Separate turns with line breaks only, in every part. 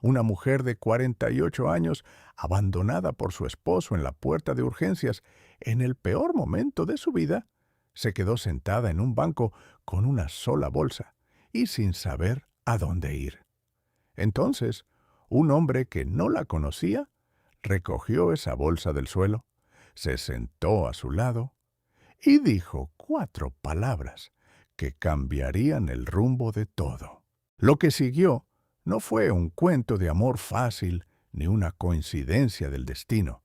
Una mujer de 48 años, abandonada por su esposo en la puerta de urgencias, en el peor momento de su vida, se quedó sentada en un banco con una sola bolsa y sin saber a dónde ir. Entonces, un hombre que no la conocía recogió esa bolsa del suelo, se sentó a su lado y dijo 4 palabras que cambiarían el rumbo de todo. Lo que siguió no fue un cuento de amor fácil ni una coincidencia del destino.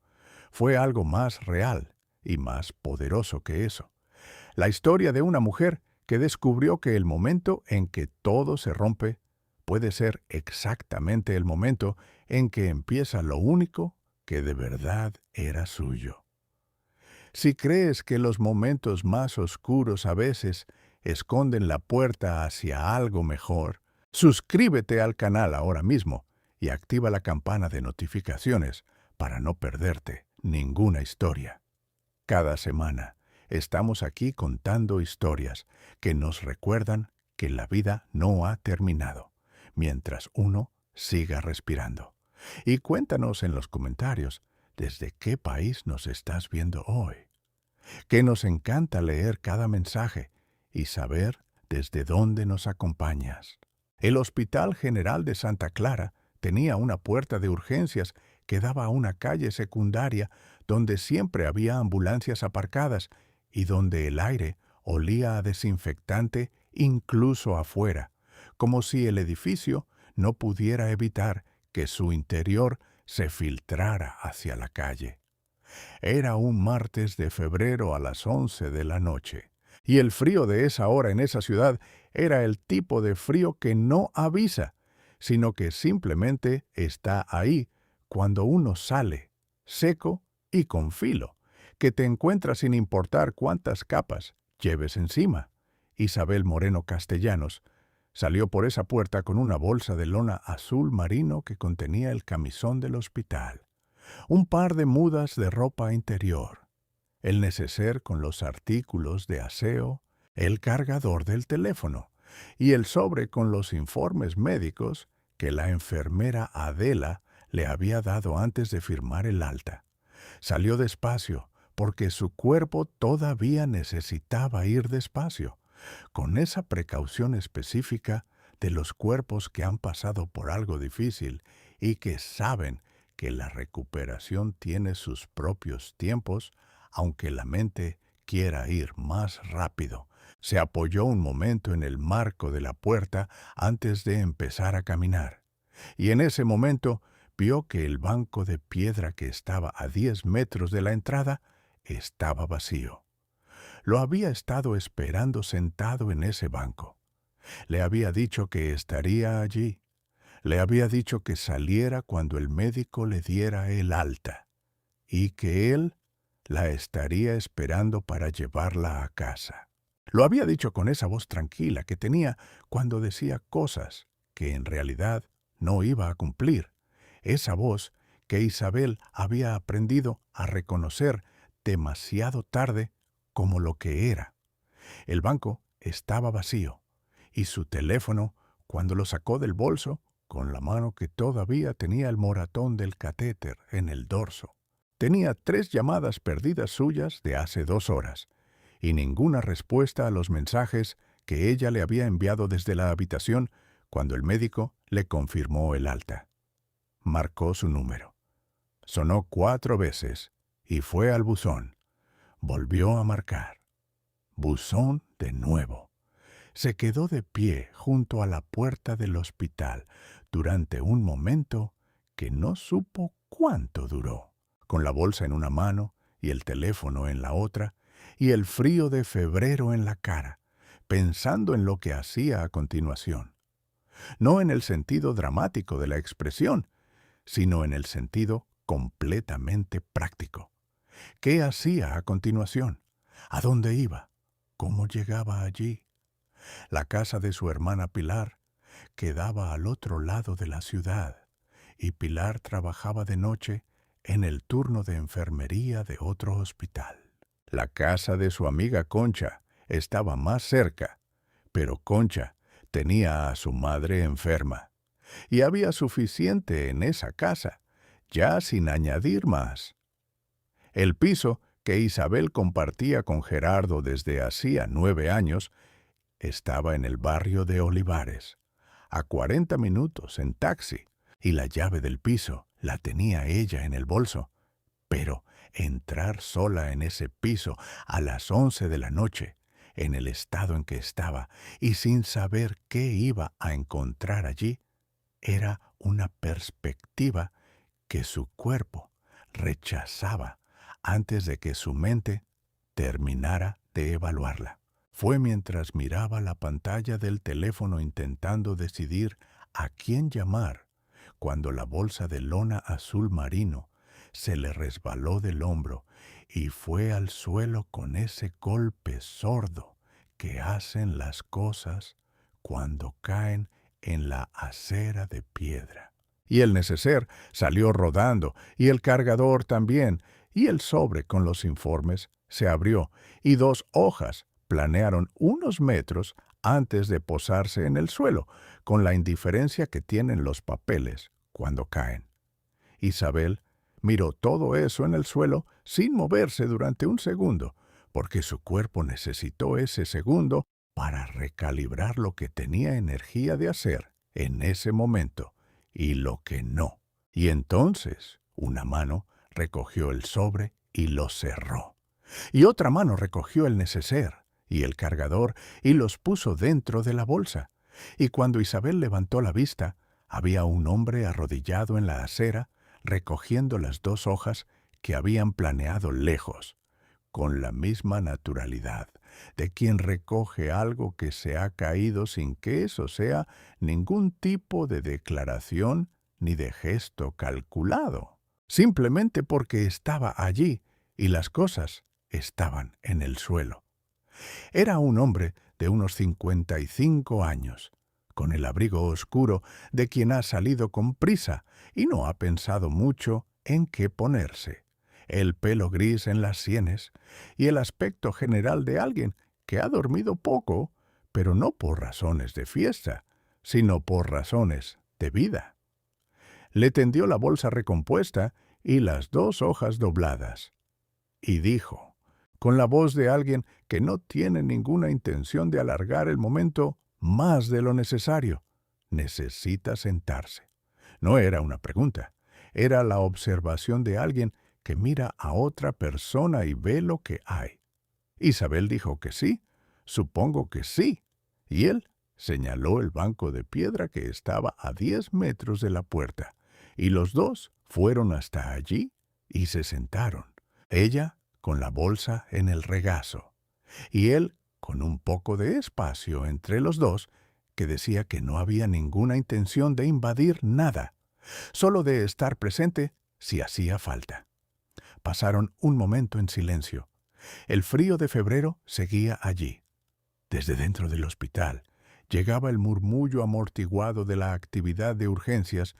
Fue algo más real y más poderoso que eso. La historia de una mujer que descubrió que el momento en que todo se rompe puede ser exactamente el momento en que empieza lo único que de verdad era suyo. Si crees que los momentos más oscuros a veces esconden la puerta hacia algo mejor, suscríbete al canal ahora mismo y activa la campana de notificaciones para no perderte ninguna historia. Cada semana estamos aquí contando historias que nos recuerdan que la vida no ha terminado, mientras uno siga respirando. Y cuéntanos en los comentarios desde qué país nos estás viendo hoy. Que nos encanta leer cada mensaje y saber desde dónde nos acompañas. El Hospital General de Santa Clara tenía una puerta de urgencias que daba a una calle secundaria donde siempre había ambulancias aparcadas y donde el aire olía a desinfectante incluso afuera, como si el edificio no pudiera evitar que su interior se filtrara hacia la calle. Era un martes de febrero a las 11 de la noche, y el frío de esa hora en esa ciudad era el tipo de frío que no avisa, sino que simplemente está ahí cuando uno sale, seco y con filo, que te encuentras sin importar cuántas capas lleves encima. Isabel Moreno Castellanos salió por esa puerta con una bolsa de lona azul marino que contenía el camisón del hospital, un par de mudas de ropa interior, el neceser con los artículos de aseo, el cargador del teléfono y el sobre con los informes médicos que la enfermera Adela le había dado antes de firmar el alta. Salió despacio porque su cuerpo todavía necesitaba ir despacio, con esa precaución específica de los cuerpos que han pasado por algo difícil y que saben que la recuperación tiene sus propios tiempos, aunque la mente quiera ir más rápido. Se apoyó un momento en el marco de la puerta antes de empezar a caminar, y en ese momento vio que el banco de piedra que estaba a 10 metros de la entrada estaba vacío. Lo había estado esperando sentado en ese banco. Le había dicho que estaría allí. Le había dicho que saliera cuando el médico le diera el alta y que él la estaría esperando para llevarla a casa. Lo había dicho con esa voz tranquila que tenía cuando decía cosas que en realidad no iba a cumplir. Esa voz que Isabel había aprendido a reconocer demasiado tarde como lo que era. El banco estaba vacío y su teléfono, cuando lo sacó del bolso, con la mano que todavía tenía el moratón del catéter en el dorso, tenía 3 llamadas perdidas suyas de hace 2 horas y ninguna respuesta a los mensajes que ella le había enviado desde la habitación cuando el médico le confirmó el alta. Marcó su número. Sonó 4 veces y fue al buzón. Volvió a marcar. Buzón de nuevo. Se quedó de pie junto a la puerta del hospital durante un momento que no supo cuánto duró, con la bolsa en una mano y el teléfono en la otra, y el frío de febrero en la cara, pensando en lo que hacía a continuación. No en el sentido dramático de la expresión, sino en el sentido completamente práctico. ¿Qué hacía a continuación? ¿A dónde iba? ¿Cómo llegaba allí? La casa de su hermana Pilar quedaba al otro lado de la ciudad, y Pilar trabajaba de noche en el turno de enfermería de otro hospital. La casa de su amiga Concha estaba más cerca, pero Concha tenía a su madre enferma. y había suficiente en esa casa, ya sin añadir más. El piso que Isabel compartía con Gerardo desde hacía 9 años estaba en el barrio de Olivares, a 40 minutos en taxi, y la llave del piso la tenía ella en el bolso. Pero entrar sola en ese piso a las 11 de la noche, en el estado en que estaba, y sin saber qué iba a encontrar allí, era una perspectiva que su cuerpo rechazaba antes de que su mente terminara de evaluarla. Fue mientras miraba la pantalla del teléfono intentando decidir a quién llamar, cuando la bolsa de lona azul marino se le resbaló del hombro y fue al suelo con ese golpe sordo que hacen las cosas cuando caen en la acera de piedra. Y el neceser salió rodando, y el cargador también, y el sobre con los informes se abrió, y 2 hojas planearon unos metros antes de posarse en el suelo, con la indiferencia que tienen los papeles cuando caen. Isabel miró todo eso en el suelo sin moverse durante un segundo, porque su cuerpo necesitó ese segundo para recalibrar lo que tenía energía de hacer en ese momento y lo que no. Y entonces una mano recogió el sobre y lo cerró. Y otra mano recogió el neceser y el cargador y los puso dentro de la bolsa. Y cuando Isabel levantó la vista, había un hombre arrodillado en la acera, recogiendo las 2 hojas que habían planeado lejos, con la misma naturalidad de quien recoge algo que se ha caído sin que eso sea ningún tipo de declaración ni de gesto calculado, simplemente porque estaba allí y las cosas estaban en el suelo. Era un hombre de unos 55 años, con el abrigo oscuro de quien ha salido con prisa y no ha pensado mucho en qué ponerse, el pelo gris en las sienes y el aspecto general de alguien que ha dormido poco, pero no por razones de fiesta, sino por razones de vida. Le tendió la bolsa recompuesta y las 2 hojas dobladas, y dijo, con la voz de alguien que no tiene ninguna intención de alargar el momento más de lo necesario: necesita sentarse. No era una pregunta, era la observación de alguien que mira a otra persona y ve lo que hay. Isabel dijo que sí, supongo que sí, y él señaló el banco de piedra que estaba a 10 metros de la puerta, y los dos fueron hasta allí y se sentaron. Ella con la bolsa en el regazo, y él con un poco de espacio entre los dos, que decía que no había ninguna intención de invadir nada, solo de estar presente si hacía falta. Pasaron un momento en silencio. El frío de febrero seguía allí. Desde dentro del hospital llegaba el murmullo amortiguado de la actividad de urgencias,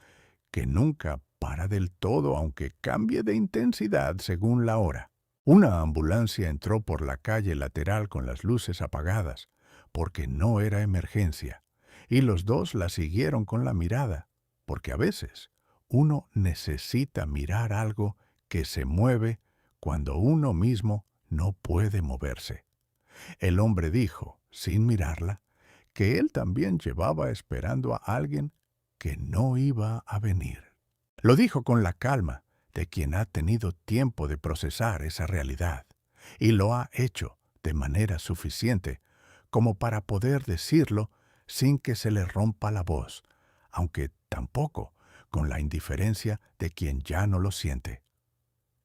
que nunca para del todo aunque cambie de intensidad según la hora. Una ambulancia entró por la calle lateral con las luces apagadas, porque no era emergencia, y los dos la siguieron con la mirada, porque a veces uno necesita mirar algo que se mueve cuando uno mismo no puede moverse. El hombre dijo, sin mirarla, que él también llevaba esperando a alguien que no iba a venir. Lo dijo con la calma de quien ha tenido tiempo de procesar esa realidad, y lo ha hecho de manera suficiente como para poder decirlo sin que se le rompa la voz, aunque tampoco con la indiferencia de quien ya no lo siente.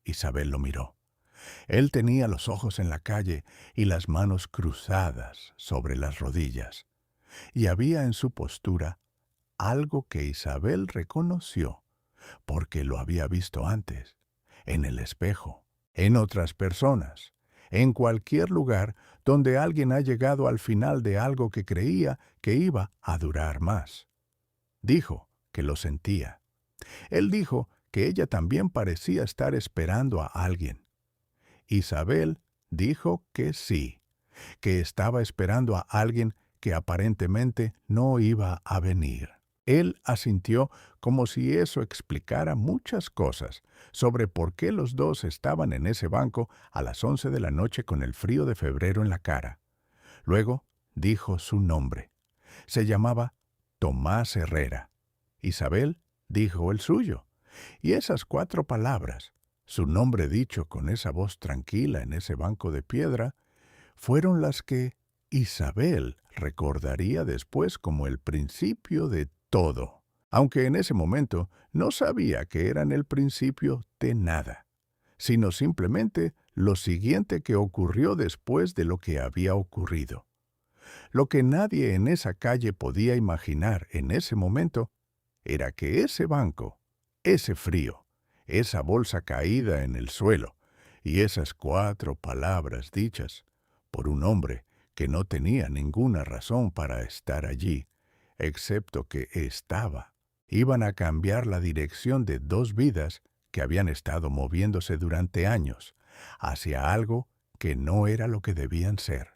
Isabel lo miró. Él tenía los ojos en la calle y las manos cruzadas sobre las rodillas, y había en su postura algo que Isabel reconoció, porque lo había visto antes, en el espejo, en otras personas, en cualquier lugar donde alguien ha llegado al final de algo que creía que iba a durar más. Dijo que lo sentía. Él dijo que ella también parecía estar esperando a alguien. Isabel dijo que sí, que estaba esperando a alguien que aparentemente no iba a venir. Él asintió como si eso explicara muchas cosas sobre por qué los dos estaban en ese banco a las 11 de la noche con el frío de febrero en la cara. Luego dijo su nombre. Se llamaba Tomás Herrera. Isabel dijo el suyo. Y esas 4 palabras, su nombre dicho con esa voz tranquila en ese banco de piedra, fueron las que Isabel recordaría después como el principio de todo, aunque en ese momento no sabía que eran el principio de nada, sino simplemente lo siguiente que ocurrió después de lo que había ocurrido. Lo que nadie en esa calle podía imaginar en ese momento era que ese banco, ese frío, esa bolsa caída en el suelo y esas 4 palabras dichas por un hombre que no tenía ninguna razón para estar allí, excepto que estaba, iban a cambiar la dirección de 2 vidas que habían estado moviéndose durante años hacia algo que no era lo que debían ser.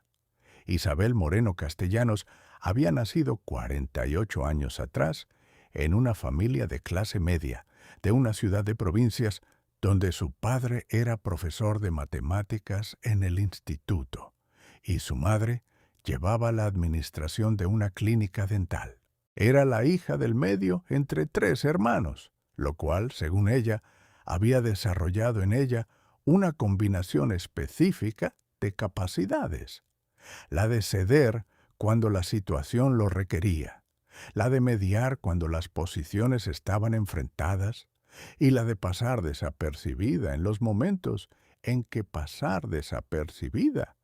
Isabel Moreno Castellanos había nacido 48 años atrás en una familia de clase media, de una ciudad de provincias donde su padre era profesor de matemáticas en el instituto y su madre llevaba la administración de una clínica dental. Era la hija del medio entre 3 hermanos, lo cual, según ella, había desarrollado en ella una combinación específica de capacidades. La de ceder cuando la situación lo requería, la de mediar cuando las posiciones estaban enfrentadas y la de pasar desapercibida en los momentos en que pasar desapercibida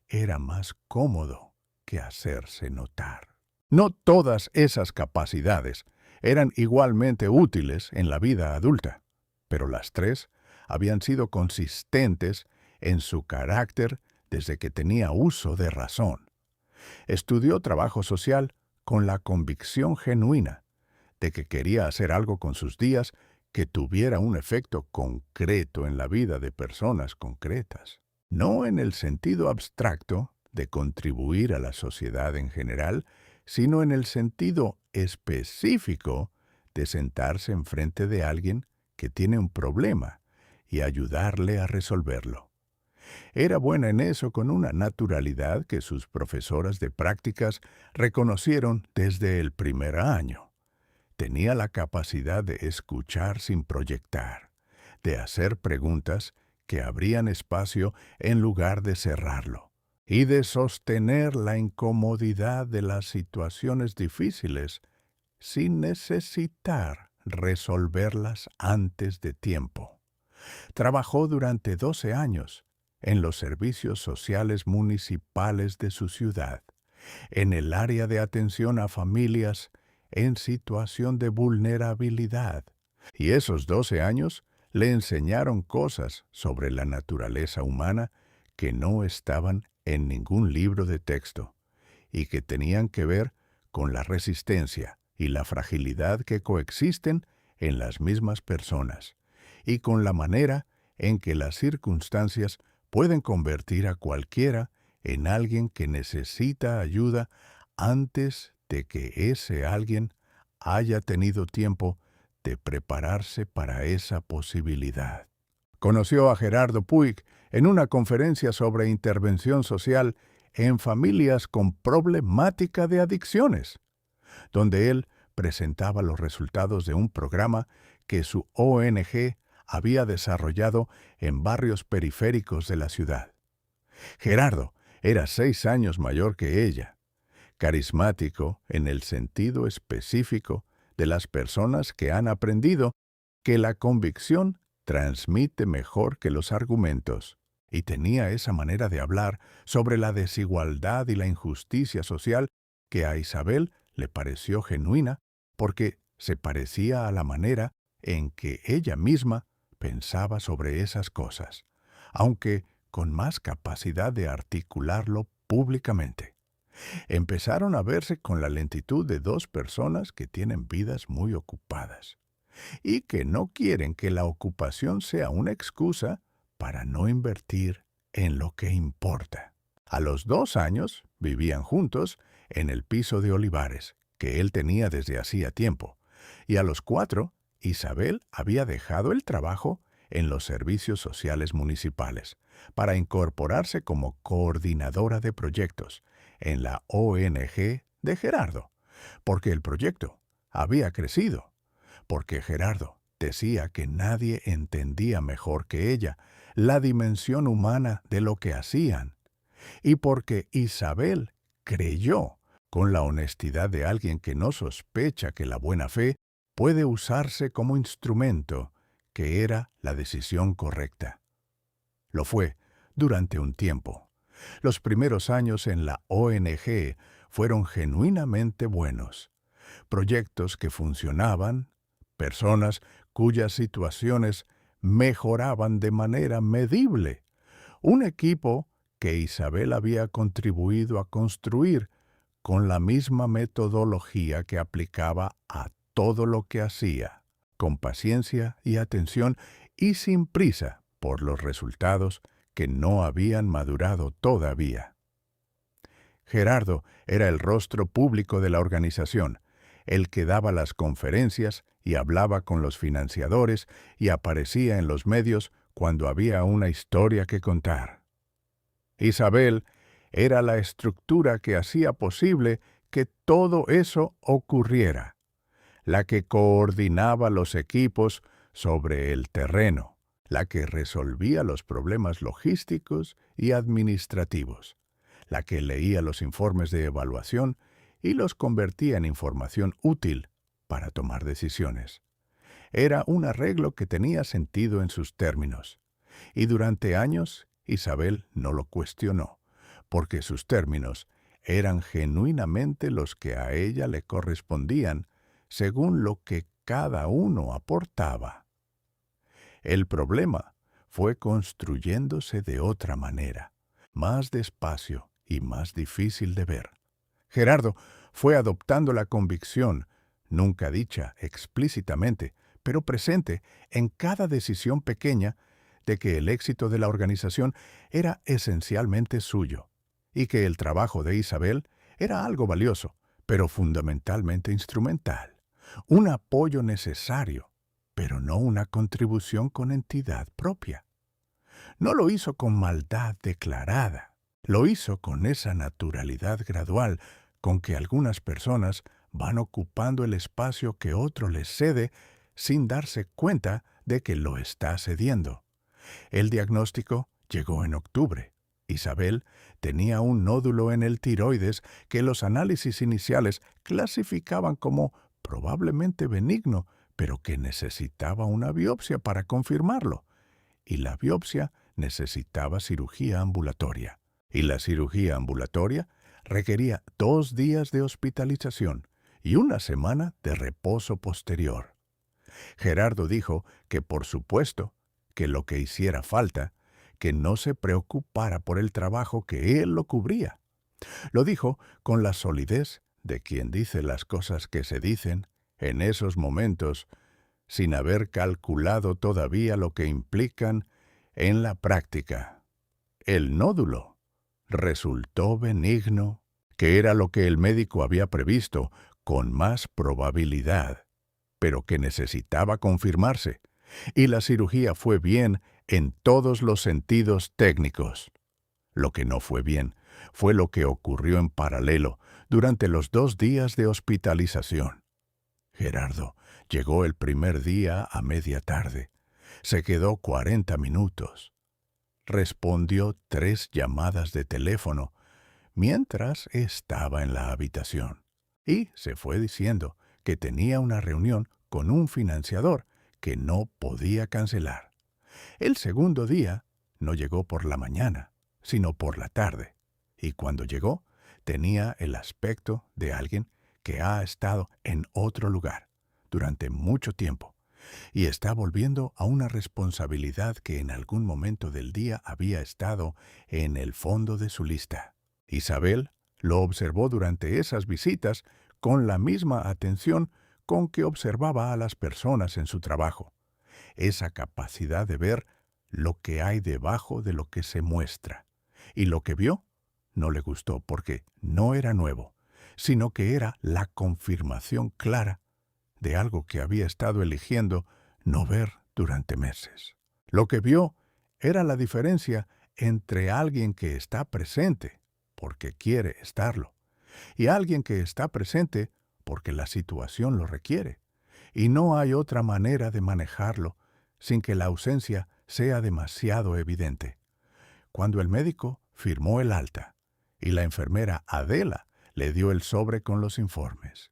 era más cómodo que hacerse notar. No todas esas capacidades eran igualmente útiles en la vida adulta, pero las 3 habían sido consistentes en su carácter desde que tenía uso de razón. Estudió trabajo social con la convicción genuina de que quería hacer algo con sus días que tuviera un efecto concreto en la vida de personas concretas. No en el sentido abstracto de contribuir a la sociedad en general, sino en el sentido específico de sentarse enfrente de alguien que tiene un problema y ayudarle a resolverlo. Era buena en eso con una naturalidad que sus profesoras de prácticas reconocieron desde el primer año. Tenía la capacidad de escuchar sin proyectar, de hacer preguntas que abrían espacio en lugar de cerrarlo, y de sostener la incomodidad de las situaciones difíciles sin necesitar resolverlas antes de tiempo. Trabajó durante 12 años en los servicios sociales municipales de su ciudad, en el área de atención a familias en situación de vulnerabilidad. Y esos 12 años le enseñaron cosas sobre la naturaleza humana que no estaban en ningún libro de texto y que tenían que ver con la resistencia y la fragilidad que coexisten en las mismas personas y con la manera en que las circunstancias pueden convertir a cualquiera en alguien que necesita ayuda antes de que ese alguien haya tenido tiempo de prepararse para esa posibilidad. Conoció a Gerardo Puig en una conferencia sobre intervención social en familias con problemática de adicciones, donde él presentaba los resultados de un programa que su ONG había desarrollado en barrios periféricos de la ciudad. Gerardo era 6 años mayor que ella, carismático en el sentido específico de las personas que han aprendido que la convicción transmite mejor que los argumentos, y tenía esa manera de hablar sobre la desigualdad y la injusticia social que a Isabel le pareció genuina porque se parecía a la manera en que ella misma pensaba sobre esas cosas, aunque con más capacidad de articularlo públicamente. Empezaron a verse con la lentitud de 2 personas que tienen vidas muy ocupadas y que no quieren que la ocupación sea una excusa para no invertir en lo que importa. A los 2 años vivían juntos en el piso de Olivares, que él tenía desde hacía tiempo, y a los 4, Isabel había dejado el trabajo en los servicios sociales municipales para incorporarse como coordinadora de proyectos en la ONG de Gerardo, porque el proyecto había crecido, porque Gerardo decía que nadie entendía mejor que ella la dimensión humana de lo que hacían, y porque Isabel creyó, con la honestidad de alguien que no sospecha que la buena fe puede usarse como instrumento, que era la decisión correcta. Lo fue durante un tiempo. Los primeros años en la ONG fueron genuinamente buenos. Proyectos que funcionaban, personas cuyas situaciones mejoraban de manera medible. Un equipo que Isabel había contribuido a construir con la misma metodología que aplicaba a todo lo que hacía, con paciencia y atención y sin prisa por los resultados que no habían madurado todavía. Gerardo era el rostro público de la organización, el que daba las conferencias y hablaba con los financiadores y aparecía en los medios cuando había una historia que contar. Isabel era la estructura que hacía posible que todo eso ocurriera, la que coordinaba los equipos sobre el terreno, la que resolvía los problemas logísticos y administrativos, la que leía los informes de evaluación y los convertía en información útil para tomar decisiones. Era un arreglo que tenía sentido en sus términos, y durante años Isabel no lo cuestionó, porque sus términos eran genuinamente los que a ella le correspondían según lo que cada uno aportaba. El problema fue construyéndose de otra manera, más despacio y más difícil de ver. Gerardo fue adoptando la convicción, nunca dicha explícitamente, pero presente en cada decisión pequeña, de que el éxito de la organización era esencialmente suyo, y que el trabajo de Isabel era algo valioso, pero fundamentalmente instrumental, un apoyo necesario, pero no una contribución con entidad propia. No lo hizo con maldad declarada, lo hizo con esa naturalidad gradual con que algunas personas van ocupando el espacio que otro les cede sin darse cuenta de que lo está cediendo. El diagnóstico llegó en octubre. Isabel tenía un nódulo en el tiroides que los análisis iniciales clasificaban como probablemente benigno, pero que necesitaba una biopsia para confirmarlo. Y la biopsia necesitaba cirugía ambulatoria. Y la cirugía ambulatoria requería 2 días de hospitalización y 1 semana de reposo posterior. Gerardo dijo que, por supuesto, que lo que hiciera falta, que no se preocupara por el trabajo, que él lo cubría. Lo dijo con la solidez de quien dice las cosas que se dicen en esos momentos, sin haber calculado todavía lo que implican en la práctica. El nódulo resultó benigno, que era lo que el médico había previsto con más probabilidad, pero que necesitaba confirmarse, y la cirugía fue bien en todos los sentidos técnicos. Lo que no fue bien fue lo que ocurrió en paralelo durante los 2 días de hospitalización. Gerardo llegó el primer día a media tarde. Se quedó 40 minutos. Respondió 3 llamadas de teléfono mientras estaba en la habitación. Y se fue diciendo que tenía una reunión con un financiador que no podía cancelar. El segundo día no llegó por la mañana, sino por la tarde. Y cuando llegó, tenía el aspecto de alguien que ha estado en otro lugar durante mucho tiempo y está volviendo a una responsabilidad que en algún momento del día había estado en el fondo de su lista. Isabel lo observó durante esas visitas con la misma atención con que observaba a las personas en su trabajo. Esa capacidad de ver lo que hay debajo de lo que se muestra. Y lo que vio no le gustó porque no era nuevo, sino que era la confirmación clara de algo que había estado eligiendo no ver durante meses. Lo que vio era la diferencia entre alguien que está presente porque quiere estarlo y alguien que está presente porque la situación lo requiere. Y no hay otra manera de manejarlo sin que la ausencia sea demasiado evidente. Cuando el médico firmó el alta y la enfermera Adela le dio el sobre con los informes,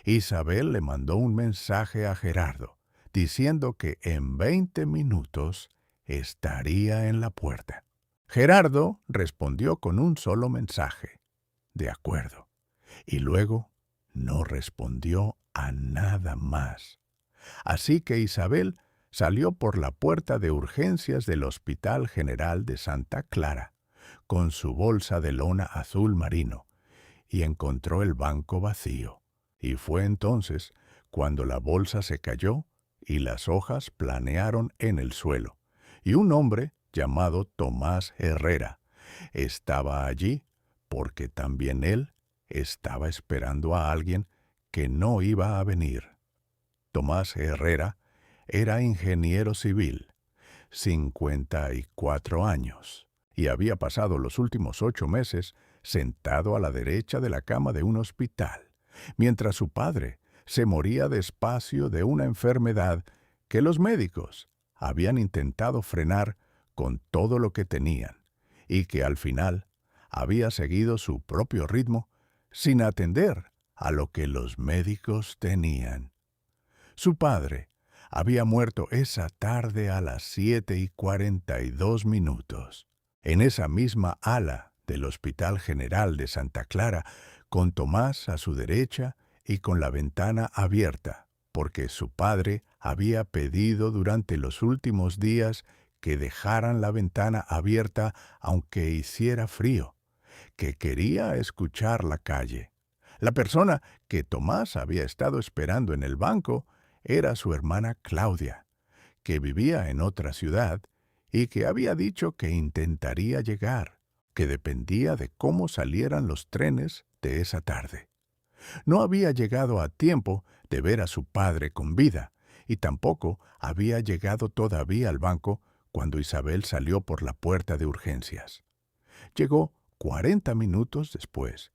Isabel le mandó un mensaje a Gerardo diciendo que en 20 minutos estaría en la puerta. Gerardo respondió con un solo mensaje: de acuerdo. Y luego no respondió a nada más. Así que Isabel salió por la puerta de urgencias del Hospital General de Santa Clara, con su bolsa de lona azul marino, y encontró el banco vacío. Y fue entonces cuando la bolsa se cayó y las hojas planearon en el suelo, y un hombre llamado Tomás Herrera estaba allí porque también él estaba esperando a alguien que no iba a venir. Tomás Herrera era ingeniero civil, 54 años, y había pasado los últimos 8 meses sentado a la derecha de la cama de un hospital, mientras su padre se moría despacio de una enfermedad que los médicos habían intentado frenar con todo lo que tenían, y que al final había seguido su propio ritmo sin atender a lo que los médicos tenían. Su padre había muerto esa tarde a las 7:42, en esa misma ala del Hospital General de Santa Clara, con Tomás a su derecha y con la ventana abierta, porque su padre había pedido durante los últimos días que dejaran la ventana abierta aunque hiciera frío, que quería escuchar la calle. La persona que Tomás había estado esperando en el banco era su hermana Claudia, que vivía en otra ciudad y que había dicho que intentaría llegar, que dependía de cómo salieran los trenes de esa tarde. No había llegado a tiempo de ver a su padre con vida, y tampoco había llegado todavía al banco cuando Isabel salió por la puerta de urgencias. Llegó 40 minutos después,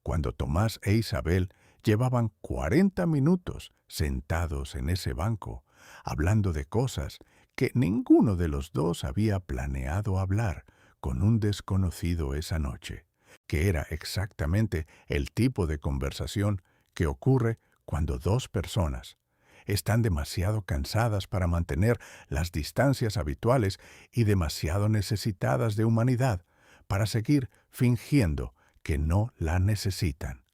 cuando Tomás e Isabel llevaban 40 minutos sentados en ese banco, hablando de cosas que ninguno de los dos había planeado hablar con un desconocido esa noche, que era exactamente el tipo de conversación que ocurre cuando dos personas están demasiado cansadas para mantener las distancias habituales y demasiado necesitadas de humanidad para seguir fingiendo que no la necesitan.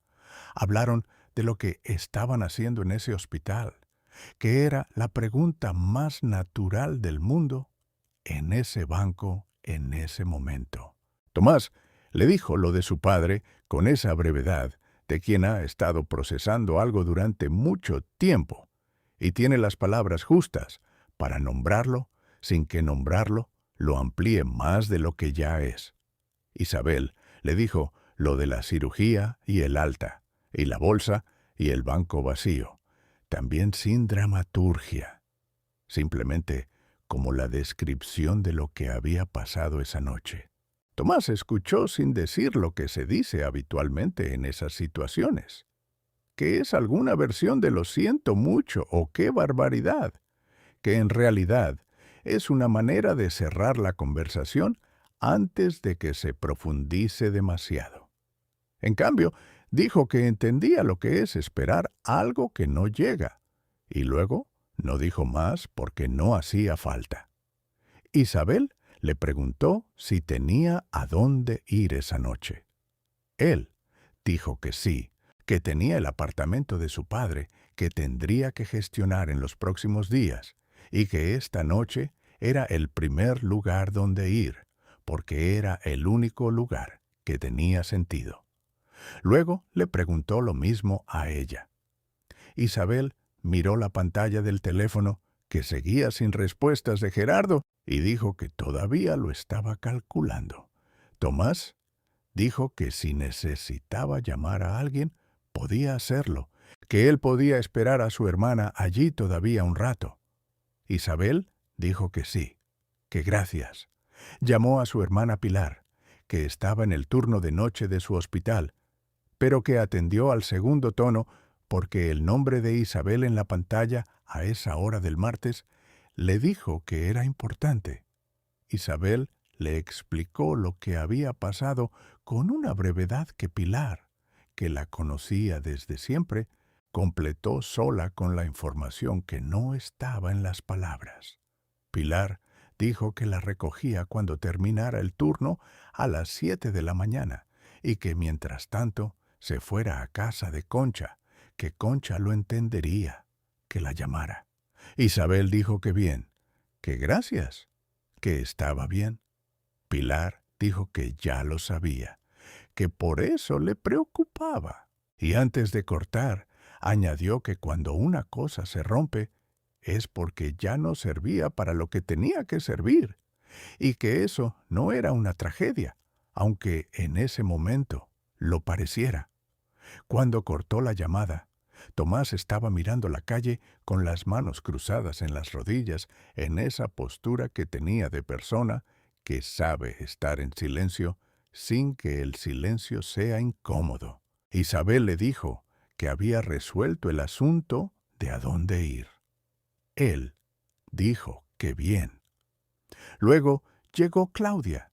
Hablaron de lo que estaban haciendo en ese hospital, que era la pregunta más natural del mundo en ese banco en ese momento. Tomás le dijo lo de su padre con esa brevedad de quien ha estado procesando algo durante mucho tiempo y tiene las palabras justas para nombrarlo sin que nombrarlo lo amplíe más de lo que ya es. Isabel le dijo lo de la cirugía y el alta, y la bolsa y el banco vacío, también sin dramaturgia, simplemente como la descripción de lo que había pasado esa noche. Tomás escuchó sin decir lo que se dice habitualmente en esas situaciones, que es alguna versión de lo siento mucho o qué barbaridad, que en realidad es una manera de cerrar la conversación antes de que se profundice demasiado. En cambio, dijo que entendía lo que es esperar algo que no llega, y luego no dijo más porque no hacía falta. Isabel le preguntó si tenía a dónde ir esa noche. Él dijo que sí, que tenía el apartamento de su padre que tendría que gestionar en los próximos días, y que esta noche era el primer lugar donde ir, porque era el único lugar que tenía sentido. Luego le preguntó lo mismo a ella. Isabel miró la pantalla del teléfono, que seguía sin respuestas de Gerardo, y dijo que todavía lo estaba calculando. Tomás dijo que si necesitaba llamar a alguien, podía hacerlo, que él podía esperar a su hermana allí todavía un rato. Isabel dijo que sí, que gracias. Llamó a su hermana Pilar, que estaba en el turno de noche de su hospital, pero que atendió al segundo tono porque el nombre de Isabel en la pantalla a esa hora del martes le dijo que era importante. Isabel le explicó lo que había pasado con una brevedad que Pilar, que la conocía desde siempre, completó sola con la información que no estaba en las palabras. Pilar dijo que la recogía cuando terminara el turno a las 7 de la mañana y que mientras tanto se fuera a casa de Concha, que Concha lo entendería, que la llamara. Isabel dijo que bien, que gracias, que estaba bien. Pilar dijo que ya lo sabía, que por eso le preocupaba. Y antes de cortar, añadió que cuando una cosa se rompe, es porque ya no servía para lo que tenía que servir, y que eso no era una tragedia, aunque en ese momento lo pareciera. Cuando cortó la llamada, Tomás estaba mirando la calle con las manos cruzadas en las rodillas, en esa postura que tenía de persona que sabe estar en silencio sin que el silencio sea incómodo. Isabel le dijo que había resuelto el asunto de a dónde ir. Él dijo que bien. Luego llegó Claudia,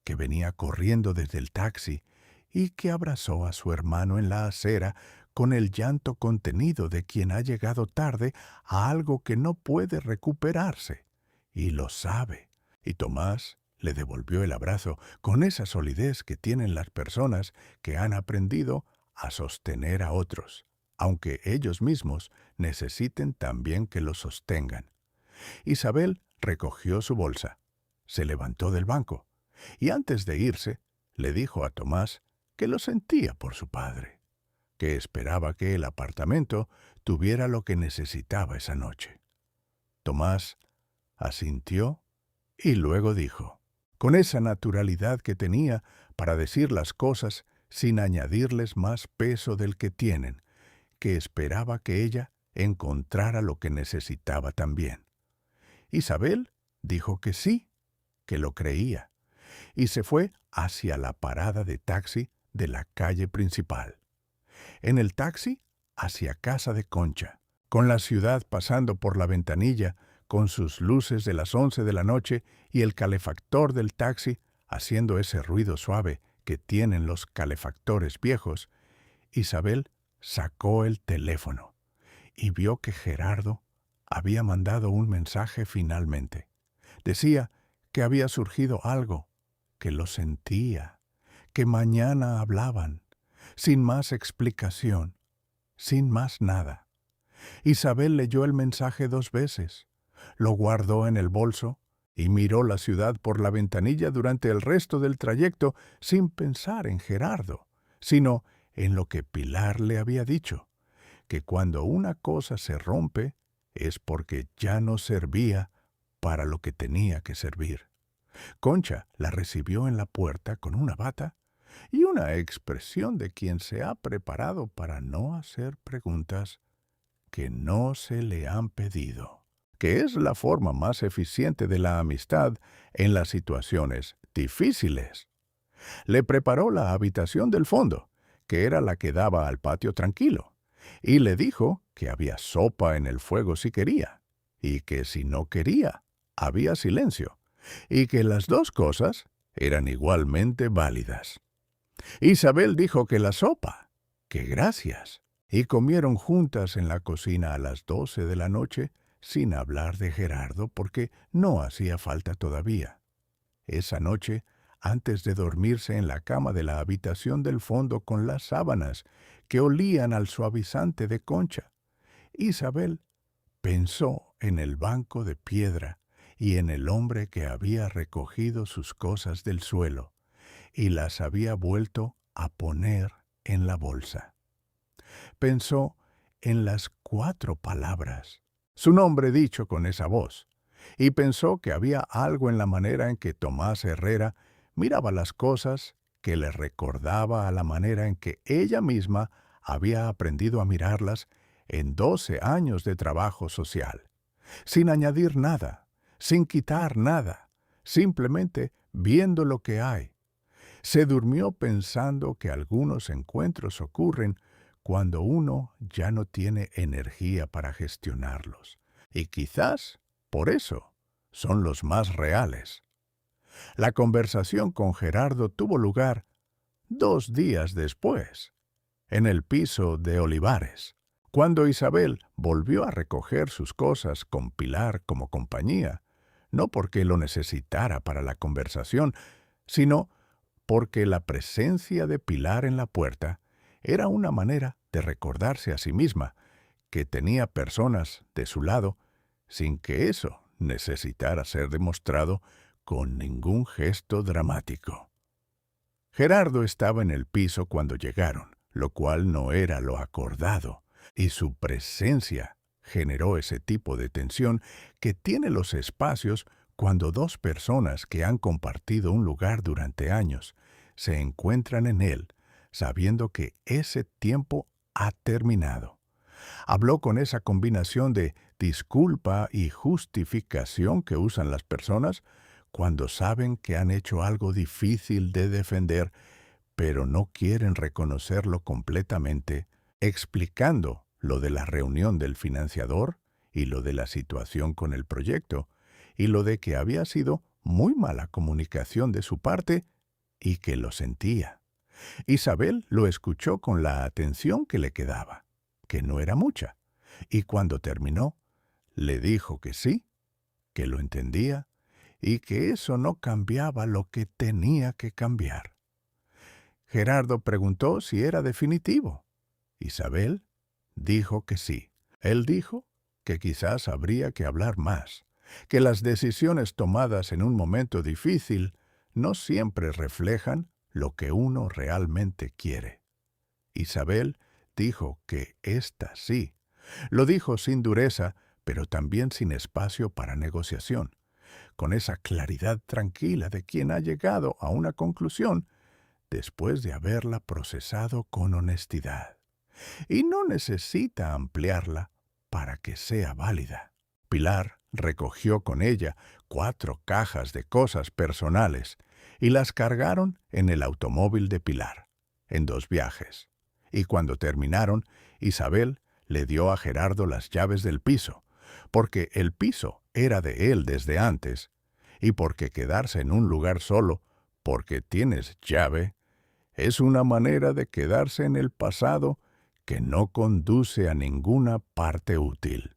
que venía corriendo desde el taxi y que abrazó a su hermano en la acera con el llanto contenido de quien ha llegado tarde a algo que no puede recuperarse, y lo sabe. Y Tomás le devolvió el abrazo con esa solidez que tienen las personas que han aprendido a sostener a otros, aunque ellos mismos necesiten también que los sostengan. Isabel recogió su bolsa, se levantó del banco y antes de irse le dijo a Tomás que lo sentía por su padre, que esperaba que el apartamento tuviera lo que necesitaba esa noche. Tomás asintió y luego dijo, con esa naturalidad que tenía para decir las cosas sin añadirles más peso del que tienen, que esperaba que ella encontrara lo que necesitaba también. Isabel dijo que sí, que lo creía, y se fue hacia la parada de taxi de la calle principal. En el taxi, hacia casa de Concha, con la ciudad pasando por la ventanilla, con sus luces de las 11 de la noche y el calefactor del taxi haciendo ese ruido suave que tienen los calefactores viejos, Isabel sacó el teléfono y vio que Gerardo había mandado un mensaje finalmente. Decía que había surgido algo, que lo sentía, que mañana hablaban, sin más explicación, sin más nada. Isabel leyó el mensaje 2 veces, lo guardó en el bolso y miró la ciudad por la ventanilla durante el resto del trayecto sin pensar en Gerardo, sino en lo que Pilar le había dicho, que cuando una cosa se rompe es porque ya no servía para lo que tenía que servir. Concha la recibió en la puerta con una bata y una expresión de quien se ha preparado para no hacer preguntas que no se le han pedido, que es la forma más eficiente de la amistad en las situaciones difíciles. Le preparó la habitación del fondo, que era la que daba al patio tranquilo, y le dijo que había sopa en el fuego si quería, y que si no quería, había silencio, y que las dos cosas eran igualmente válidas. Isabel dijo que la sopa, que gracias, y comieron juntas en la cocina a las 12 de la noche, sin hablar de Gerardo porque no hacía falta todavía. Esa noche, antes de dormirse en la cama de la habitación del fondo con las sábanas que olían al suavizante de Concha, Isabel pensó en el banco de piedra y en el hombre que había recogido sus cosas del suelo y las había vuelto a poner en la bolsa. Pensó en las 4 palabras, su nombre dicho con esa voz, y pensó que había algo en la manera en que Tomás Herrera miraba las cosas que le recordaba a la manera en que ella misma había aprendido a mirarlas en 12 años de trabajo social, sin añadir nada, sin quitar nada, simplemente viendo lo que hay. Se durmió pensando que algunos encuentros ocurren cuando uno ya no tiene energía para gestionarlos. Y quizás, por eso, son los más reales. La conversación con Gerardo tuvo lugar 2 días después, en el piso de Olivares, cuando Isabel volvió a recoger sus cosas con Pilar como compañía, no porque lo necesitara para la conversación, sino porque la presencia de Pilar en la puerta era una manera de recordarse a sí misma que tenía personas de su lado sin que eso necesitara ser demostrado con ningún gesto dramático. Gerardo estaba en el piso cuando llegaron, lo cual no era lo acordado, y su presencia generó ese tipo de tensión que tiene los espacios cuando dos personas que han compartido un lugar durante años se encuentran en él, sabiendo que ese tiempo ha terminado. Habló con esa combinación de disculpa y justificación que usan las personas cuando saben que han hecho algo difícil de defender, pero no quieren reconocerlo completamente, explicando lo de la reunión del financiador y lo de la situación con el proyecto, y lo de que había sido muy mala comunicación de su parte y que lo sentía. Isabel lo escuchó con la atención que le quedaba, que no era mucha, y cuando terminó, le dijo que sí, que lo entendía y que eso no cambiaba lo que tenía que cambiar. Gerardo preguntó si era definitivo. Isabel dijo que sí. Él dijo que quizás habría que hablar más, que las decisiones tomadas en un momento difícil no siempre reflejan lo que uno realmente quiere. Isabel dijo que ésta sí. Lo dijo sin dureza, pero también sin espacio para negociación, con esa claridad tranquila de quien ha llegado a una conclusión después de haberla procesado con honestidad. Y no necesita ampliarla para que sea válida. Pilar recogió con ella 4 cajas de cosas personales y las cargaron en el automóvil de Pilar, en 2 viajes. Y cuando terminaron, Isabel le dio a Gerardo las llaves del piso, porque el piso era de él desde antes, y porque quedarse en un lugar solo, porque tienes llave, es una manera de quedarse en el pasado que no conduce a ninguna parte útil.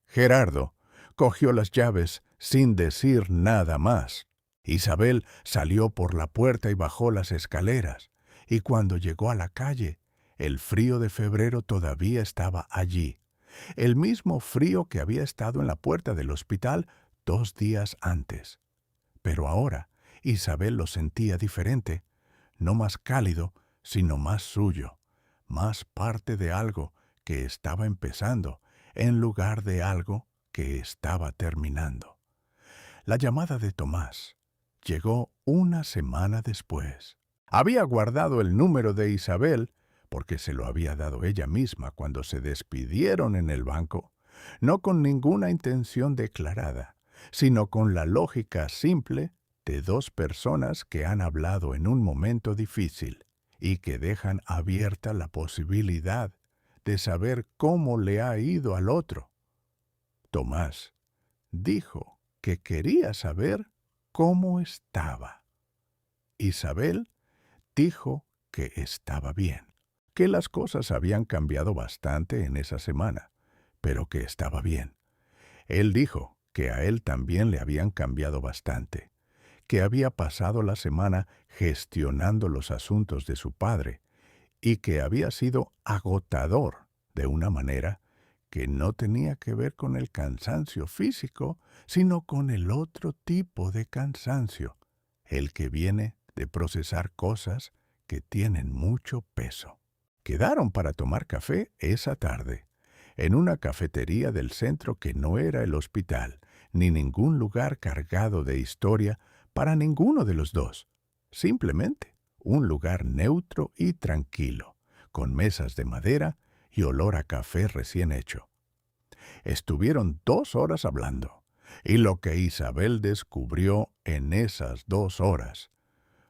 Gerardo cogió las llaves sin decir nada más. Isabel salió por la puerta y bajó las escaleras, y cuando llegó a la calle, el frío de febrero todavía estaba allí, el mismo frío que había estado en la puerta del hospital 2 días antes. Pero ahora Isabel lo sentía diferente, no más cálido, sino más suyo, más parte de algo que estaba empezando, en lugar de algo que estaba terminando. La llamada de Tomás llegó una semana después. Había guardado el número de Isabel, porque se lo había dado ella misma cuando se despidieron en el banco, no con ninguna intención declarada, sino con la lógica simple de 2 personas que han hablado en un momento difícil y que dejan abierta la posibilidad de saber cómo le ha ido al otro. Tomás dijo que quería saber cómo estaba. Isabel dijo que estaba bien, que las cosas habían cambiado bastante en esa semana, pero que estaba bien. Él dijo que a él también le habían cambiado bastante, que había pasado la semana gestionando los asuntos de su padre y que había sido agotador de una manera que no tenía que ver con el cansancio físico, sino con el otro tipo de cansancio, el que viene de procesar cosas que tienen mucho peso. Quedaron para tomar café esa tarde, en una cafetería del centro que no era el hospital, ni ningún lugar cargado de historia para ninguno de los dos. Simplemente un lugar neutro y tranquilo, con mesas de madera y olor a café recién hecho. Estuvieron 2 horas hablando, y lo que Isabel descubrió en esas 2 horas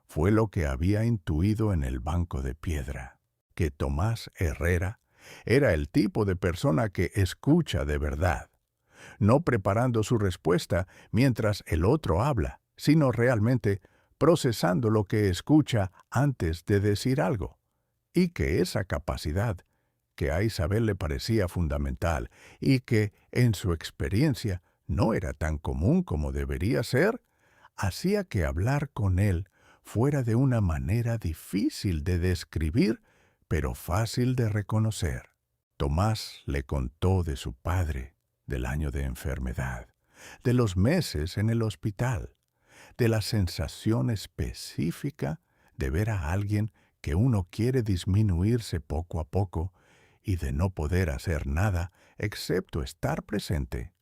fue lo que había intuido en el banco de piedra, que Tomás Herrera era el tipo de persona que escucha de verdad, no preparando su respuesta mientras el otro habla, sino realmente procesando lo que escucha antes de decir algo, y que esa capacidad, que a Isabel le parecía fundamental y que, en su experiencia, no era tan común como debería ser, hacía que hablar con él fuera de una manera difícil de describir, pero fácil de reconocer. Tomás le contó de su padre, del año de enfermedad, de los meses en el hospital, de la sensación específica de ver a alguien que uno quiere disminuirse poco a poco y de no poder hacer nada excepto estar presente.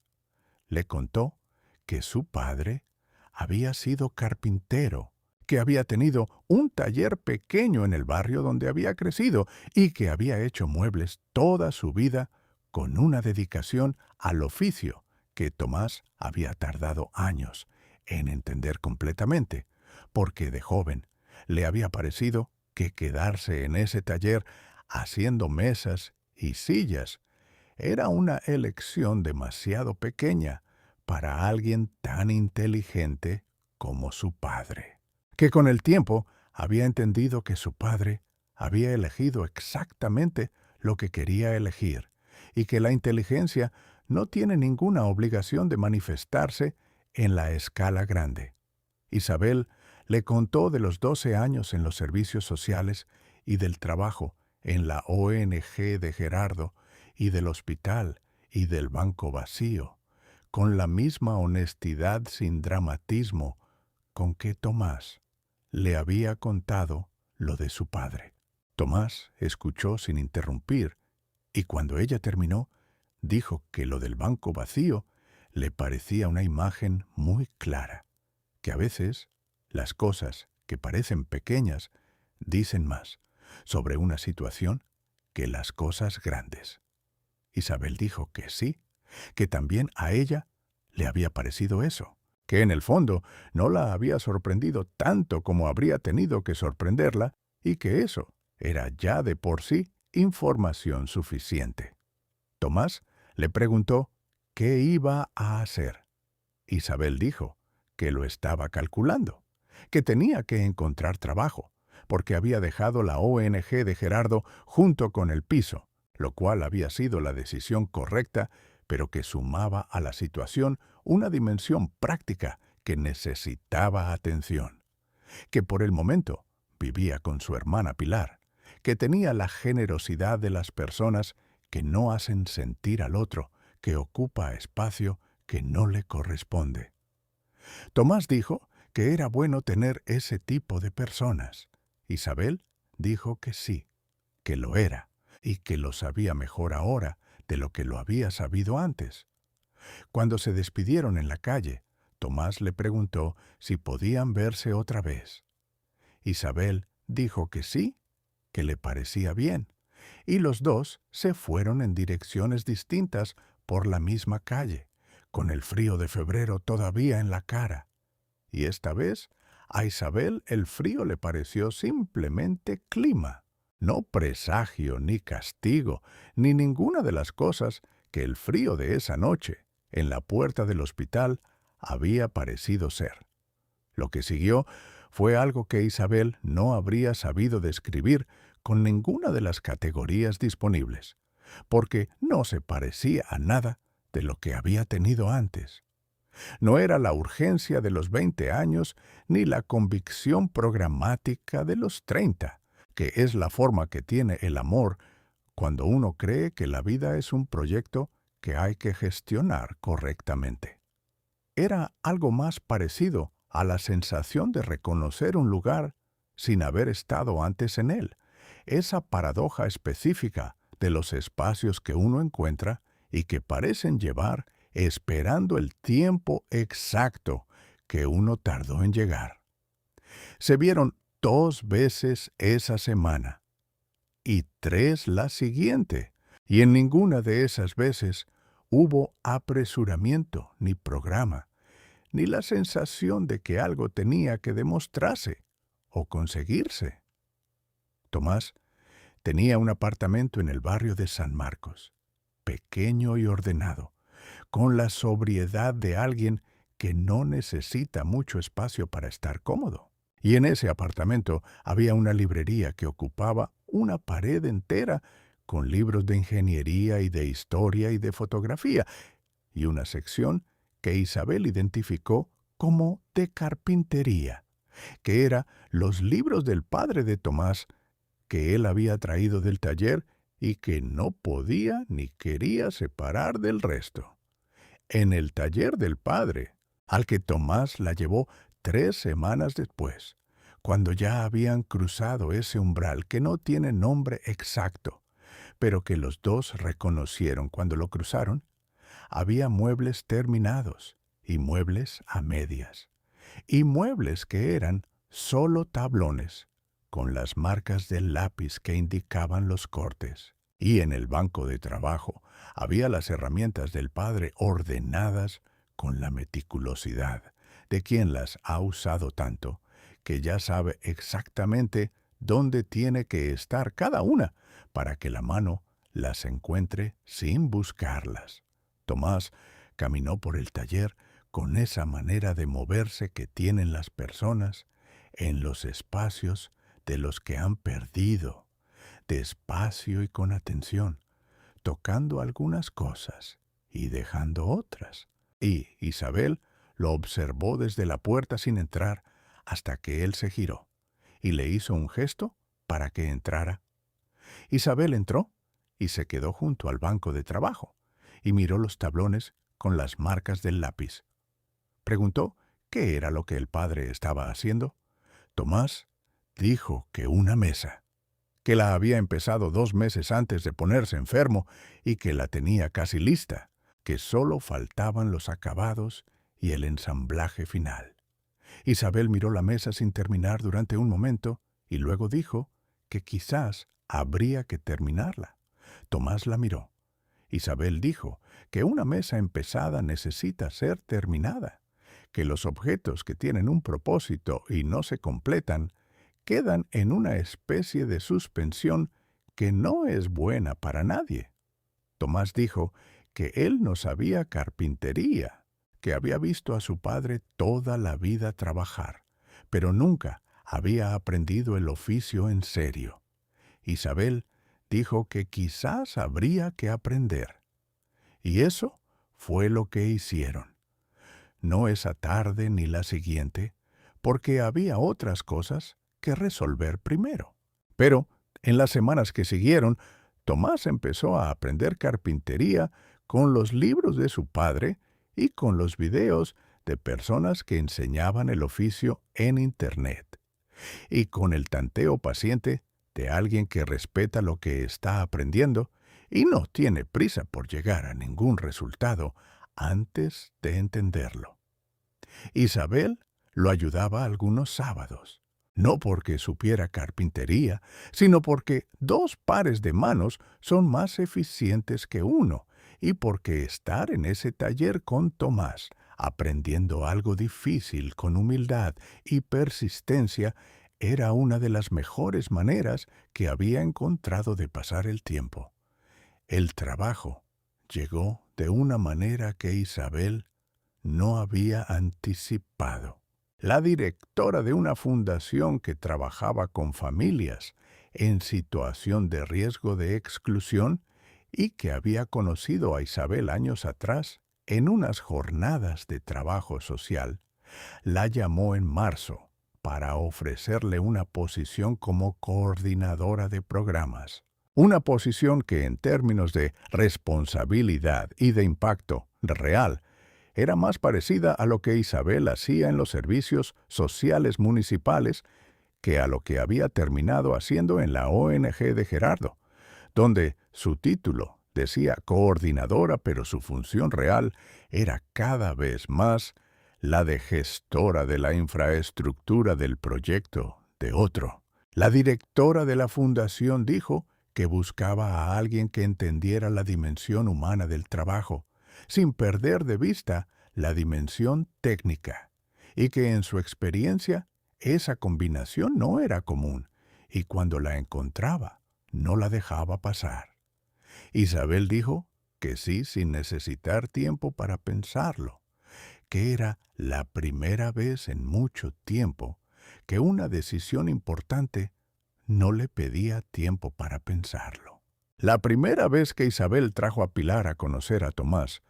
Le contó que su padre había sido carpintero, que había tenido un taller pequeño en el barrio donde había crecido y que había hecho muebles toda su vida con una dedicación al oficio que Tomás había tardado años en entender completamente, porque de joven le había parecido que quedarse en ese taller haciendo mesas y sillas era una elección demasiado pequeña para alguien tan inteligente como su padre, que con el tiempo había entendido que su padre había elegido exactamente lo que quería elegir y que la inteligencia no tiene ninguna obligación de manifestarse en la escala grande. Isabel le contó de los 12 años en los servicios sociales y del trabajo en la ONG de Gerardo y del hospital y del banco vacío, con la misma honestidad sin dramatismo con que Tomás le había contado lo de su padre. Tomás escuchó sin interrumpir y cuando ella terminó, dijo que lo del banco vacío le parecía una imagen muy clara, que a veces las cosas que parecen pequeñas dicen más sobre una situación que las cosas grandes. Isabel dijo que sí, que también a ella le había parecido eso, que en el fondo no la había sorprendido tanto como habría tenido que sorprenderla y que eso era ya de por sí información suficiente. Tomás le preguntó qué iba a hacer. Isabel dijo que lo estaba calculando, que tenía que encontrar trabajo, porque había dejado la ONG de Gerardo junto con el piso, lo cual había sido la decisión correcta, pero que sumaba a la situación una dimensión práctica que necesitaba atención, que por el momento vivía con su hermana Pilar, que tenía la generosidad de las personas que no hacen sentir al otro que ocupa espacio que no le corresponde. Tomás dijo que era bueno tener ese tipo de personas. Isabel dijo que sí, que lo era, y que lo sabía mejor ahora de lo que lo había sabido antes. Cuando se despidieron en la calle, Tomás le preguntó si podían verse otra vez. Isabel dijo que sí, que le parecía bien, y los dos se fueron en direcciones distintas por la misma calle, con el frío de febrero todavía en la cara. Y esta vez, a Isabel el frío le pareció simplemente clima, no presagio ni castigo, ni ninguna de las cosas que el frío de esa noche, en la puerta del hospital, había parecido ser. Lo que siguió fue algo que Isabel no habría sabido describir con ninguna de las categorías disponibles, porque no se parecía a nada de lo que había tenido antes. No era la urgencia de los 20 años ni la convicción programática de los 30, que es la forma que tiene el amor cuando uno cree que la vida es un proyecto que hay que gestionar correctamente. Era algo más parecido a la sensación de reconocer un lugar sin haber estado antes en él, esa paradoja específica de los espacios que uno encuentra y que parecen llevar esperando el tiempo exacto que uno tardó en llegar. Se vieron 2 veces esa semana y 3 la siguiente. Y en ninguna de esas veces hubo apresuramiento, ni programa, ni la sensación de que algo tenía que demostrarse o conseguirse. Tomás tenía un apartamento en el barrio de San Marcos, pequeño y ordenado, con la sobriedad de alguien que no necesita mucho espacio para estar cómodo. Y en ese apartamento había una librería que ocupaba una pared entera con libros de ingeniería y de historia y de fotografía, y una sección que Isabel identificó como de carpintería, que era los libros del padre de Tomás que él había traído del taller y que no podía ni quería separar del resto. En el taller del padre, al que Tomás la llevó 3 semanas después, cuando ya habían cruzado ese umbral que no tiene nombre exacto, pero que los dos reconocieron cuando lo cruzaron, había muebles terminados y muebles a medias, y muebles que eran solo tablones, con las marcas del lápiz que indicaban los cortes. Y en el banco de trabajo había las herramientas del padre ordenadas con la meticulosidad de quien las ha usado tanto, que ya sabe exactamente dónde tiene que estar cada una para que la mano las encuentre sin buscarlas. Tomás caminó por el taller con esa manera de moverse que tienen las personas en los espacios de los que han perdido, despacio y con atención, tocando algunas cosas y dejando otras. Y Isabel lo observó desde la puerta sin entrar hasta que él se giró y le hizo un gesto para que entrara. Isabel entró y se quedó junto al banco de trabajo y miró los tablones con las marcas del lápiz. Preguntó qué era lo que el padre estaba haciendo. Tomás dijo que una mesa, que la había empezado 2 meses antes de ponerse enfermo y que la tenía casi lista, que solo faltaban los acabados y el ensamblaje final. Isabel miró la mesa sin terminar durante un momento y luego dijo que quizás habría que terminarla. Tomás la miró. Isabel dijo que una mesa empezada necesita ser terminada, que los objetos que tienen un propósito y no se completan quedan en una especie de suspensión que no es buena para nadie. Tomás dijo que él no sabía carpintería, que había visto a su padre toda la vida trabajar, pero nunca había aprendido el oficio en serio. Isabel dijo que quizás habría que aprender. Y eso fue lo que hicieron. No esa tarde ni la siguiente, porque había otras cosas que resolver primero. Pero en las semanas que siguieron, Tomás empezó a aprender carpintería con los libros de su padre y con los videos de personas que enseñaban el oficio en Internet, y con el tanteo paciente de alguien que respeta lo que está aprendiendo y no tiene prisa por llegar a ningún resultado antes de entenderlo. Isabel lo ayudaba algunos sábados, no porque supiera carpintería, sino porque 2 pares de manos son más eficientes que uno, y porque estar en ese taller con Tomás, aprendiendo algo difícil con humildad y persistencia, era una de las mejores maneras que había encontrado de pasar el tiempo. El trabajo llegó de una manera que Isabel no había anticipado. La directora de una fundación que trabajaba con familias en situación de riesgo de exclusión y que había conocido a Isabel años atrás en unas jornadas de trabajo social, la llamó en marzo para ofrecerle una posición como coordinadora de programas. Una posición que en términos de responsabilidad y de impacto real era más parecida a lo que Isabel hacía en los servicios sociales municipales que a lo que había terminado haciendo en la ONG de Gerardo, donde su título decía coordinadora, pero su función real era cada vez más la de gestora de la infraestructura del proyecto de otro. La directora de la fundación dijo que buscaba a alguien que entendiera la dimensión humana del trabajo, sin perder de vista la dimensión técnica, y que en su experiencia esa combinación no era común, y cuando la encontraba, no la dejaba pasar. Isabel dijo que sí sin necesitar tiempo para pensarlo, que era la primera vez en mucho tiempo que una decisión importante no le pedía tiempo para pensarlo. La primera vez que Isabel trajo a Pilar a conocer a Tomás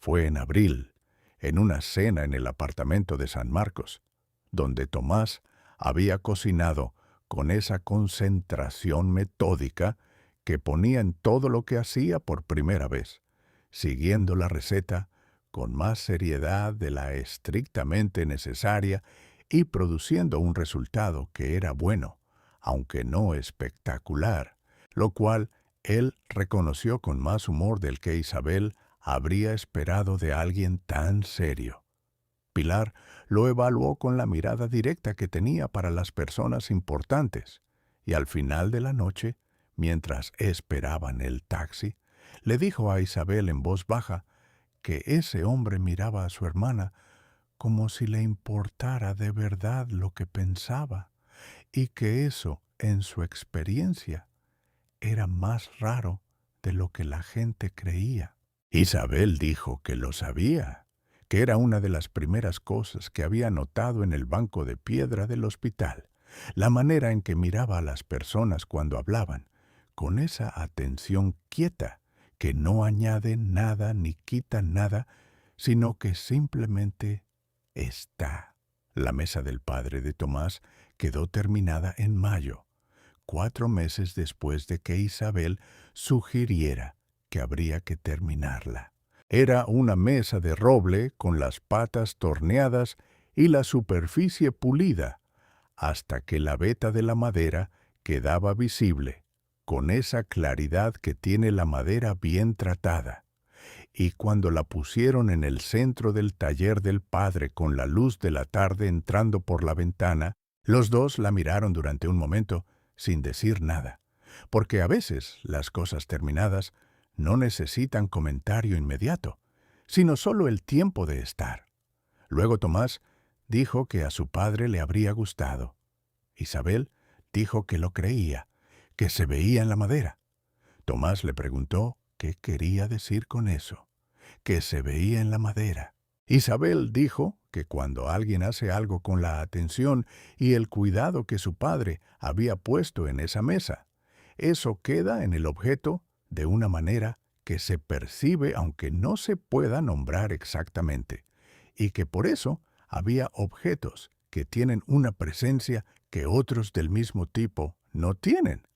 fue en abril, en una cena en el apartamento de San Marcos, donde Tomás había cocinado con esa concentración metódica que ponía en todo lo que hacía por primera vez, siguiendo la receta con más seriedad de la estrictamente necesaria y produciendo un resultado que era bueno, aunque no espectacular, lo cual él reconoció con más humor del que Isabel habría esperado de alguien tan serio. Pilar lo evaluó con la mirada directa que tenía para las personas importantes, y al final de la noche, mientras esperaban el taxi, le dijo a Isabel en voz baja que ese hombre miraba a su hermana como si le importara de verdad lo que pensaba, y que eso, en su experiencia, era más raro de lo que la gente creía. Isabel dijo que lo sabía, que era una de las primeras cosas que había notado en el banco de piedra del hospital, la manera en que miraba a las personas cuando hablaban, con esa atención quieta que no añade nada ni quita nada, sino que simplemente está. La mesa del padre de Tomás quedó terminada en mayo, 4 meses después de que Isabel sugiriera que habría que terminarla. Era una mesa de roble con las patas torneadas y la superficie pulida, hasta que la veta de la madera quedaba visible, con esa claridad que tiene la madera bien tratada. Y cuando la pusieron en el centro del taller del padre con la luz de la tarde entrando por la ventana, los dos la miraron durante un momento sin decir nada, porque a veces las cosas terminadas no necesitan comentario inmediato, sino solo el tiempo de estar. Luego Tomás dijo que a su padre le habría gustado. Isabel dijo que lo creía, que se veía en la madera. Tomás le preguntó qué quería decir con eso, que se veía en la madera. Isabel dijo que cuando alguien hace algo con la atención y el cuidado que su padre había puesto en esa mesa, eso queda en el objeto de una manera que se percibe aunque no se pueda nombrar exactamente, y que por eso había objetos que tienen una presencia que otros del mismo tipo no tienen,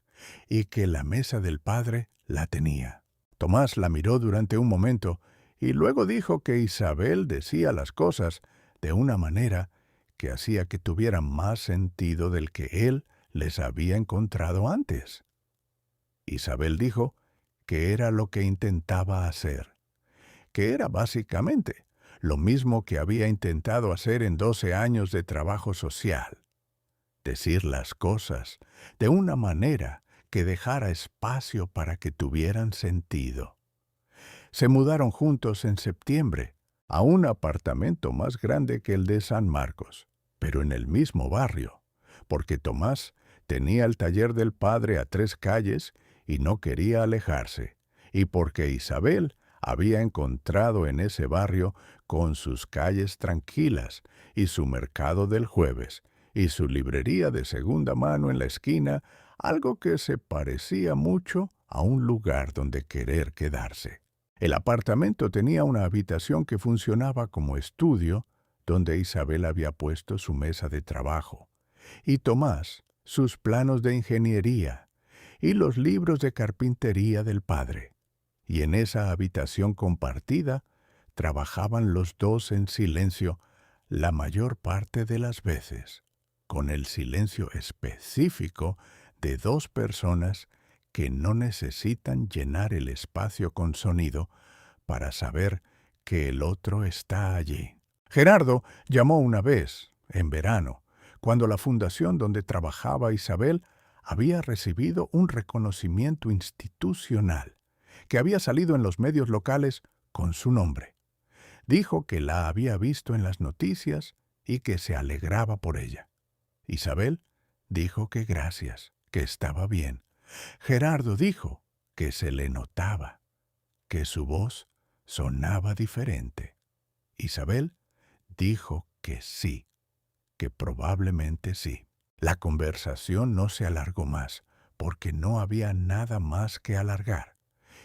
y que la mesa del padre la tenía. Tomás la miró durante un momento y luego dijo que Isabel decía las cosas de una manera que hacía que tuvieran más sentido del que él les había encontrado antes. Isabel dijo que era lo que intentaba hacer, que era básicamente lo mismo que había intentado hacer en 12 años de trabajo social. Decir las cosas de una manera que dejara espacio para que tuvieran sentido. Se mudaron juntos en septiembre a un apartamento más grande que el de San Marcos, pero en el mismo barrio, porque Tomás tenía el taller del padre a 3 calles y no quería alejarse, y porque Isabel había encontrado en ese barrio, con sus calles tranquilas y su mercado del jueves y su librería de segunda mano en la esquina, algo que se parecía mucho a un lugar donde querer quedarse. El apartamento tenía una habitación que funcionaba como estudio, donde Isabel había puesto su mesa de trabajo, y Tomás sus planos de ingeniería y los libros de carpintería del padre. Y en esa habitación compartida trabajaban los dos en silencio la mayor parte de las veces, con el silencio específico de 2 personas que no necesitan llenar el espacio con sonido para saber que el otro está allí. Gerardo llamó una vez, en verano, cuando la fundación donde trabajaba Isabel había recibido un reconocimiento institucional que había salido en los medios locales con su nombre. Dijo que la había visto en las noticias y que se alegraba por ella. Isabel dijo que gracias, que estaba bien. Gerardo dijo que se le notaba, que su voz sonaba diferente. Isabel dijo que sí, que probablemente sí. La conversación no se alargó más, porque no había nada más que alargar.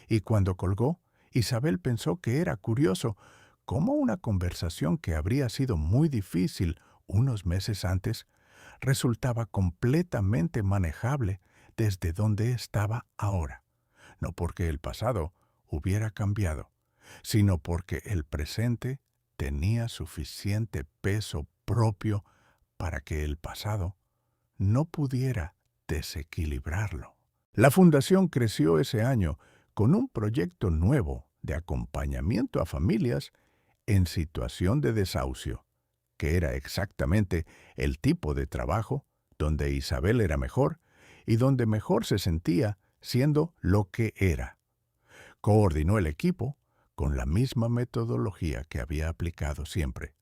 Y cuando colgó, Isabel pensó que era curioso cómo una conversación que habría sido muy difícil unos meses antes resultaba completamente manejable desde donde estaba ahora. No porque el pasado hubiera cambiado, sino porque el presente tenía suficiente peso propio para que el pasado no pudiera desequilibrarlo. La fundación creció ese año con un proyecto nuevo de acompañamiento a familias en situación de desahucio, que era exactamente el tipo de trabajo donde Isabel era mejor y donde mejor se sentía siendo lo que era. Coordinó el equipo con la misma metodología que había aplicado siempre,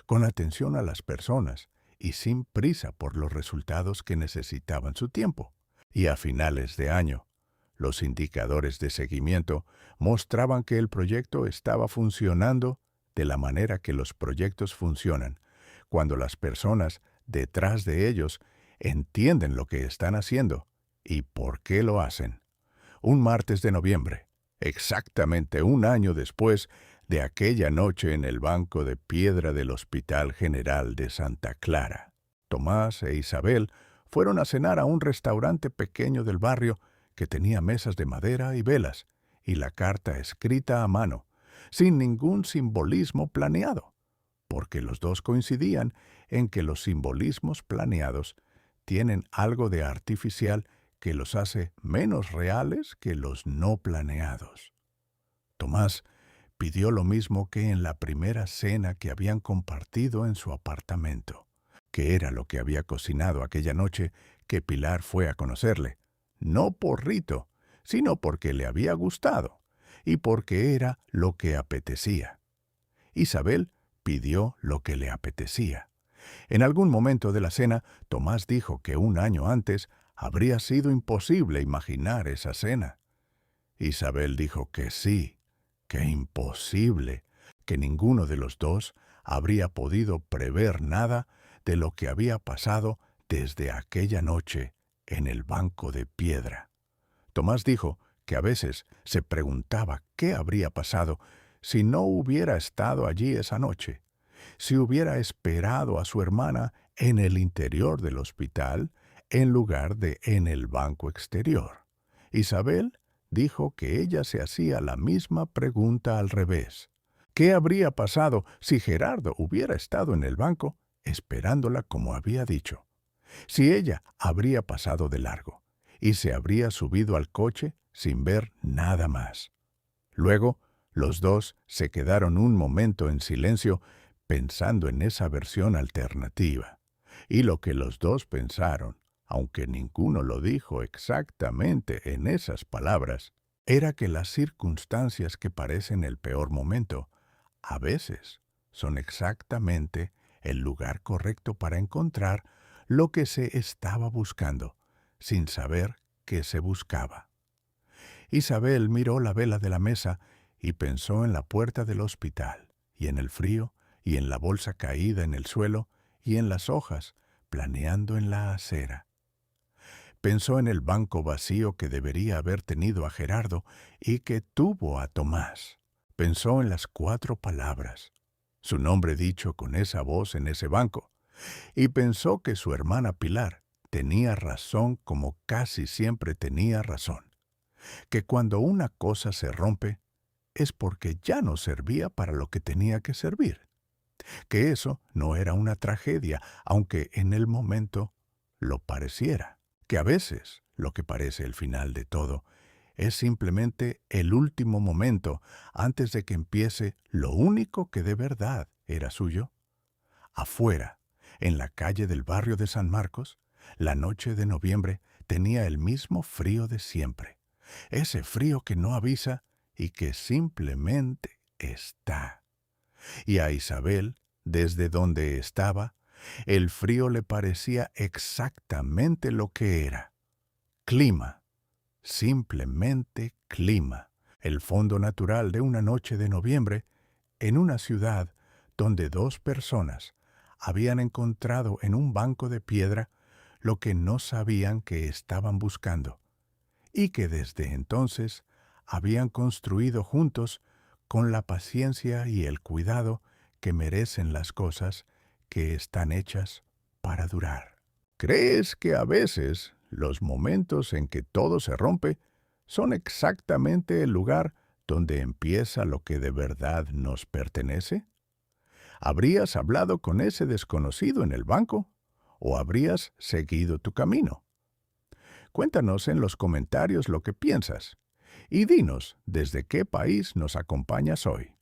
con atención a las personas y sin prisa por los resultados que necesitaban su tiempo. Y a finales de año, los indicadores de seguimiento mostraban que el proyecto estaba funcionando de la manera que los proyectos funcionan, cuando las personas detrás de ellos entienden lo que están haciendo y por qué lo hacen. Un martes de noviembre, exactamente un año después de aquella noche en el banco de piedra del Hospital General de Santa Clara, Tomás e Isabel fueron a cenar a un restaurante pequeño del barrio que tenía mesas de madera y velas, y la carta escrita a mano, sin ningún simbolismo planeado, porque los dos coincidían en que los simbolismos planeados tienen algo de artificial que los hace menos reales que los no planeados. Tomás pidió lo mismo que en la primera cena que habían compartido en su apartamento, que era lo que había cocinado aquella noche que Pilar fue a conocerle, no por rito, sino porque le había gustado y porque era lo que apetecía. Isabel pidió lo que le apetecía. En algún momento de la cena, Tomás dijo que un año antes habría sido imposible imaginar esa cena. Isabel dijo que sí, que imposible, que ninguno de los dos habría podido prever nada de lo que había pasado desde aquella noche en el banco de piedra. Tomás dijo que a veces se preguntaba qué habría pasado si no hubiera estado allí esa noche, si hubiera esperado a su hermana en el interior del hospital en lugar de en el banco exterior. Isabel dijo que ella se hacía la misma pregunta al revés. ¿Qué habría pasado si Gerardo hubiera estado en el banco esperándola como había dicho? Si ella habría pasado de largo y se habría subido al coche sin ver nada más. Luego, los dos se quedaron un momento en silencio pensando en esa versión alternativa. Y lo que los dos pensaron, aunque ninguno lo dijo exactamente en esas palabras, era que las circunstancias que parecen el peor momento, a veces son exactamente el lugar correcto para encontrar lo que se estaba buscando, sin saber qué se buscaba. Isabel miró la vela de la mesa y pensó en la puerta del hospital, y en el frío, y en la bolsa caída en el suelo, y en las hojas planeando en la acera. Pensó en el banco vacío que debería haber tenido a Gerardo y que tuvo a Tomás. Pensó en las 4 palabras, su nombre dicho con esa voz en ese banco, y pensó que su hermana Pilar tenía razón como casi siempre tenía razón, que cuando una cosa se rompe es porque ya no servía para lo que tenía que servir, que eso no era una tragedia, aunque en el momento lo pareciera, que a veces lo que parece el final de todo es simplemente el último momento antes de que empiece lo único que de verdad era suyo. Afuera, en la calle del barrio de San Marcos, la noche de noviembre tenía el mismo frío de siempre, ese frío que no avisa y que simplemente está. Y a Isabel, desde donde estaba, el frío le parecía exactamente lo que era: clima, simplemente clima, el fondo natural de una noche de noviembre en una ciudad donde dos personas habían encontrado en un banco de piedra lo que no sabían que estaban buscando, y que desde entonces habían construido juntos con la paciencia y el cuidado que merecen las cosas que están hechas para durar. ¿Crees que a veces los momentos en que todo se rompe son exactamente el lugar donde empieza lo que de verdad nos pertenece? ¿Habrías hablado con ese desconocido en el banco o habrías seguido tu camino? Cuéntanos en los comentarios lo que piensas y dinos desde qué país nos acompañas hoy.